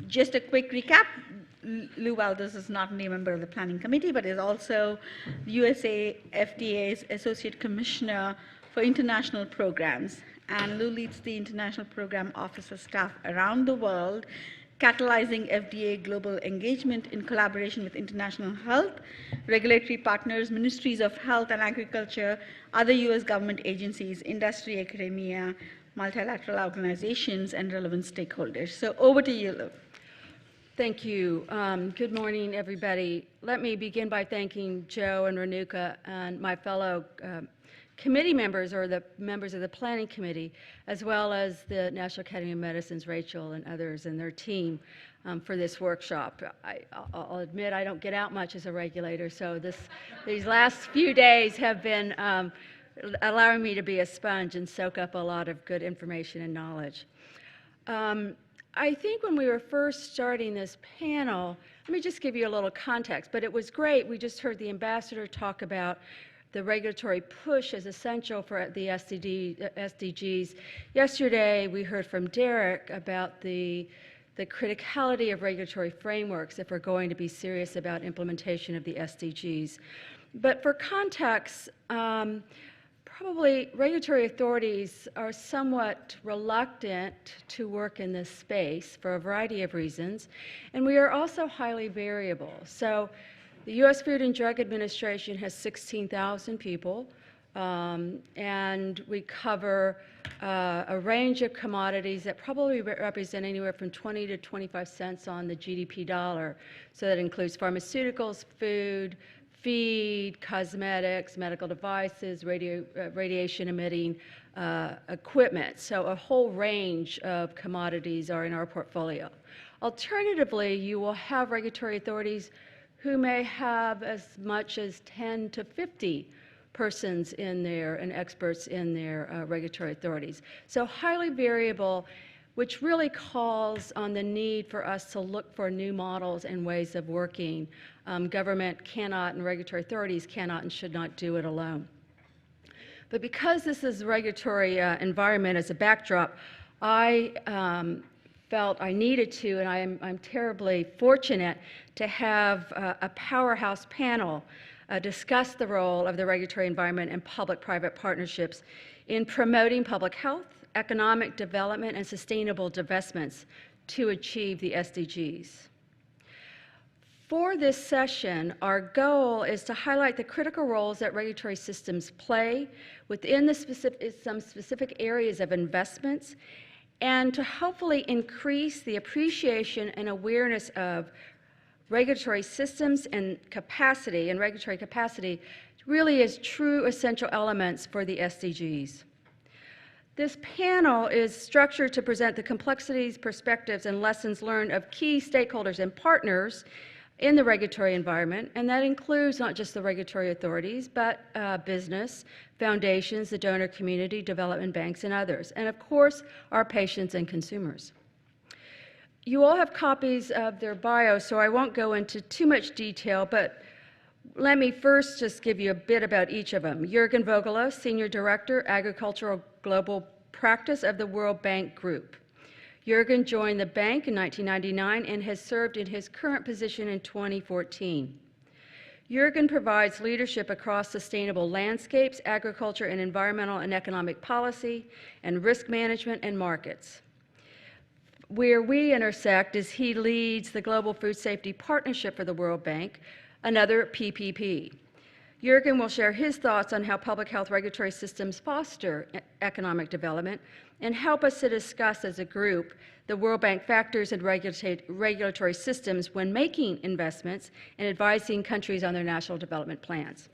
Just a quick recap. Lou Valdez is not only a member of the planning committee, but is also USA FDA's Associate Commissioner for International Programs. And Lou leads the International Program Officer staff around the world, catalyzing FDA global engagement in collaboration with international health, regulatory partners, ministries of health and agriculture, other US government agencies, industry, academia, multilateral organizations, and relevant stakeholders. So over to you, Lou. Thank you. Good morning, everybody. Let me begin by thanking Joe and Renuka and my fellow committee members, or the members of the Planning Committee, as well as the National Academy of Medicine's Rachel and others and their team for this workshop. I'll admit I don't get out much as a regulator, so these last few days have been allowing me to be a sponge and soak up a lot of good information and knowledge. I think when we were first starting this panel, let me just give you a little context, but it was great. We just heard the ambassador talk about the regulatory push as essential for the SDGs. Yesterday, we heard from Derek about the criticality of regulatory frameworks if we're going to be serious about implementation of the SDGs. But for context, probably regulatory authorities are somewhat reluctant to work in this space for a variety of reasons, and we are also highly variable. So the U.S. Food and Drug Administration has 16,000 people, and we cover a range of commodities that probably represent anywhere from 20 to 25 cents on the GDP dollar. So that includes pharmaceuticals, food, feed, cosmetics, medical devices, radiation-emitting equipment. So a whole range of commodities are in our portfolio. Alternatively, you will have regulatory authorities who may have as much as 10 to 50 persons in there and experts in their regulatory authorities. So highly variable, which really calls on the need for us to look for new models and ways of working. Government cannot and regulatory authorities cannot and should not do it alone. But because this is a regulatory environment as a backdrop, I felt I needed to, and I'm terribly fortunate to have a powerhouse panel discuss the role of the regulatory environment and public-private partnerships in promoting public health, economic development, and sustainable divestments to achieve the SDGs. For this session, our goal is to highlight the critical roles that regulatory systems play within some specific areas of investments, and to hopefully increase the appreciation and awareness of regulatory systems and capacity, and regulatory capacity really as true essential elements for the SDGs. This panel is structured to present the complexities, perspectives, and lessons learned of key stakeholders and partners in the regulatory environment, and that includes not just the regulatory authorities, but business, foundations, the donor community, development banks, and others, and of course, our patients and consumers. You all have copies of their bios, so I won't go into too much detail, but let me first just give you a bit about each of them. Jürgen Vogeler, Senior Director, Agricultural Global Practice of the World Bank Group. Jürgen joined the bank in 1999 and has served in his current position in 2014. Jürgen provides leadership across sustainable landscapes, agriculture and environmental and economic policy, and risk management and markets. Where we intersect is he leads the Global Food Safety Partnership for the World Bank, another PPP. Jürgen will share his thoughts on how public health regulatory systems foster economic development and help us to discuss as a group the World Bank factors and regulatory systems when making investments and advising countries on their national development plans.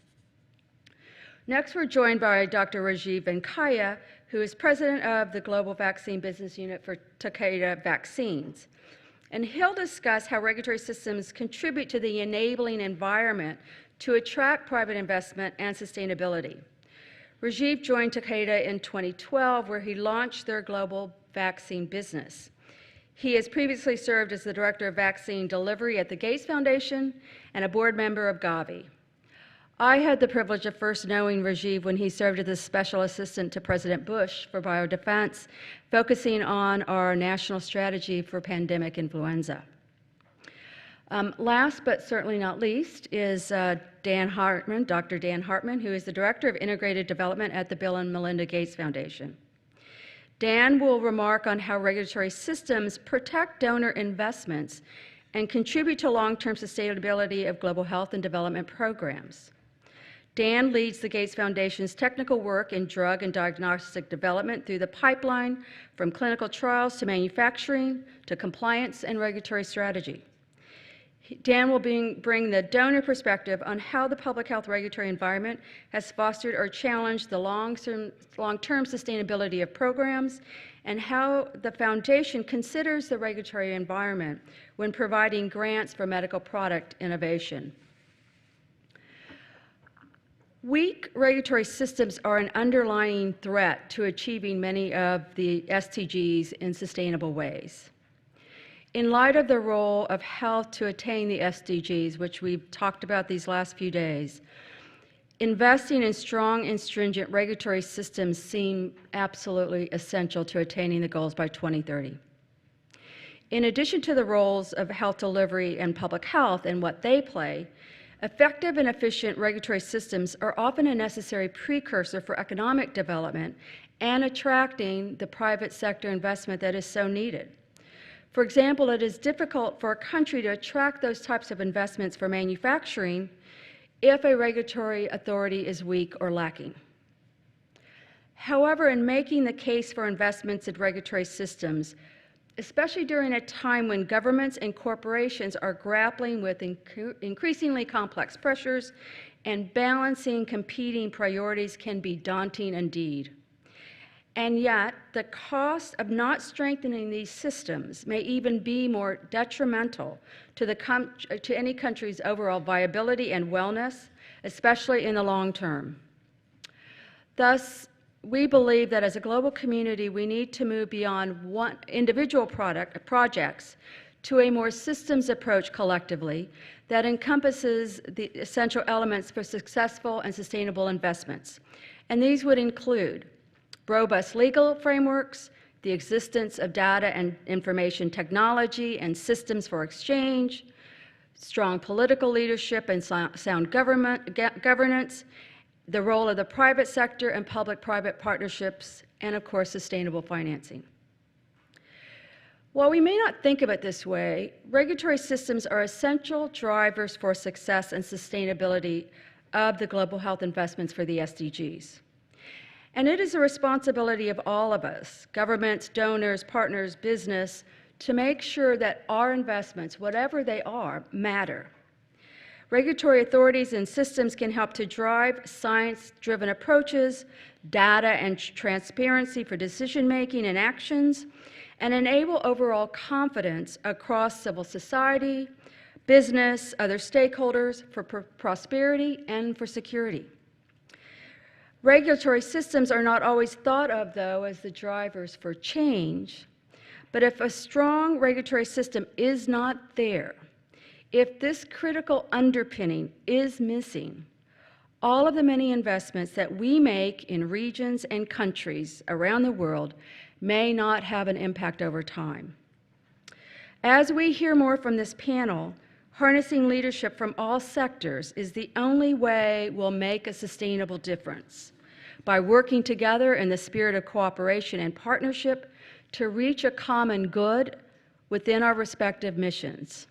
Next, we're joined by Dr. Rajiv Venkaya, who is president of the Global Vaccine Business Unit for Takeda Vaccines. And he'll discuss how regulatory systems contribute to the enabling environment to attract private investment and sustainability. Rajiv joined Takeda in 2012, where he launched their global vaccine business. He has previously served as the Director of Vaccine Delivery at the Gates Foundation and a board member of Gavi. I had the privilege of first knowing Rajiv when he served as the special assistant to President Bush for biodefense, focusing on our national strategy for pandemic influenza. Last but certainly not least is Dan Hartman, Dr. Dan Hartman, who is the Director of Integrated Development at the Bill and Melinda Gates Foundation. Dan will remark on how regulatory systems protect donor investments and contribute to long-term sustainability of global health and development programs. Dan leads the Gates Foundation's technical work in drug and diagnostic development through the pipeline from clinical trials to manufacturing to compliance and regulatory strategy. Dan will bring the donor perspective on how the public health regulatory environment has fostered or challenged the long-term sustainability of programs and how the foundation considers the regulatory environment when providing grants for medical product innovation. Weak regulatory systems are an underlying threat to achieving many of the SDGs in sustainable ways. In light of the role of health to attain the SDGs, which we've talked about these last few days, investing in strong and stringent regulatory systems seem absolutely essential to attaining the goals by 2030. In addition to the roles of health delivery and public health and what they play, effective and efficient regulatory systems are often a necessary precursor for economic development and attracting the private sector investment that is so needed. For example, it is difficult for a country to attract those types of investments for manufacturing if a regulatory authority is weak or lacking. However, in making the case for investments in regulatory systems, especially during a time when governments and corporations are grappling with increasingly complex pressures and balancing competing priorities can be daunting indeed. And yet, the cost of not strengthening these systems may even be more detrimental to any country's overall viability and wellness, especially in the long term. Thus, we believe that as a global community, we need to move beyond individual projects to a more systems approach collectively that encompasses the essential elements for successful and sustainable investments. And these would include robust legal frameworks, the existence of data and information technology and systems for exchange, strong political leadership and sound governance, the role of the private sector and public-private partnerships, and of course, sustainable financing. While we may not think of it this way, regulatory systems are essential drivers for success and sustainability of the global health investments for the SDGs. And it is a responsibility of all of us, governments, donors, partners, business, to make sure that our investments, whatever they are, matter. Regulatory authorities and systems can help to drive science-driven approaches, data and transparency for decision-making and actions, and enable overall confidence across civil society, business, other stakeholders for prosperity and for security. Regulatory systems are not always thought of, though, as the drivers for change, but if a strong regulatory system is not there, if this critical underpinning is missing, all of the many investments that we make in regions and countries around the world may not have an impact over time. As we hear more from this panel, harnessing leadership from all sectors is the only way we'll make a sustainable difference by working together in the spirit of cooperation and partnership to reach a common good within our respective missions.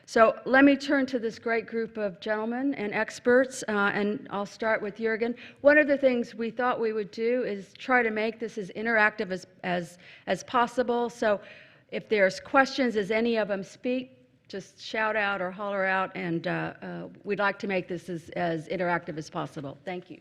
So let me turn to this great group of gentlemen and experts, and I'll start with Jürgen. One of the things we thought we would do is try to make this as interactive as possible. So if there's questions as any of them speak, just shout out or holler out, and we'd like to make this as interactive as possible. Thank you.